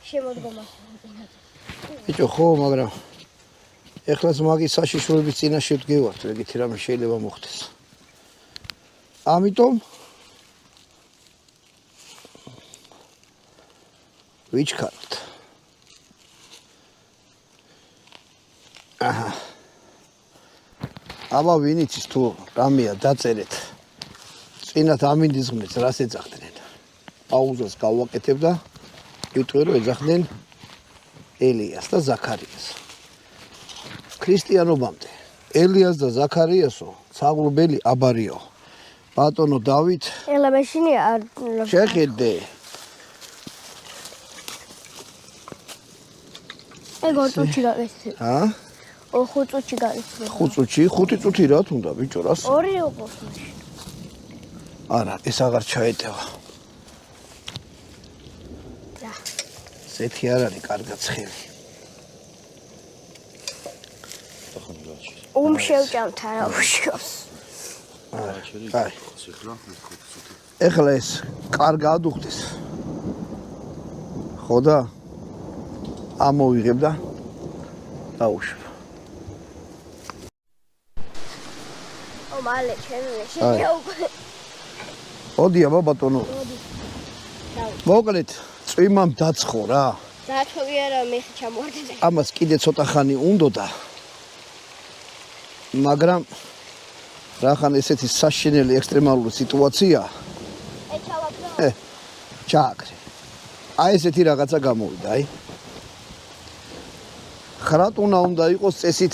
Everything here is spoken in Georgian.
შემოდგომას. ბიჭო ხო, მაგრამ ეხლა მაგის საშიშროების წინაშე ვდგევართ, ეგეთი რამე შეიძლება მოხდეს. ამიტომ ვიჩქაროთ. აჰა. აბა ვინ იცის თუ რამეა დაწერეთ. წინათ ამინდის ღმერთს რას ეძახდნენ. პაუზას გავაკეთებ და ვიტყვი რომ ეძახდნენ ელიას და ზაქარიას. ქრისტიანობამდე ელიას და ზაქარიასო საღლობელი აბარიო. ბატონო დავით ელაბეშინია არ შეხედე. ეგ ორწუთი გაგეცე. ჰა? 5 წუთი გაგეცე. 5 წუთი, 5 წუთი რა თუნდა ბიჭო რას? 2 ოყოს მაშინ. არა, ეს აღარ ჩაეტევა. და. ზეთი არ არის კარგად ცხელი. შევჭამთ არა უშავს. აი. ეხლა ეს კარგად უხდეს. ხო და ამოვიღებ და დაუშვებ. მალე ჩემი შეია უკვე. მოდი აბა ბატონო. მოკლედ, წვიმამ დაცხო რა. დაწყობი არა მე ჩამოვარდე. ამას კიდე ცოტა ხანი უნდოდა. მაგრამ რახან ესეთი საშინელი ექსტრემალური სიტუაცია. ჩავაგდო. ჩააკრე. აი ესეთი რაღაცა გამოვიდა, აი. ხრატუნა უნდა იყოს წესით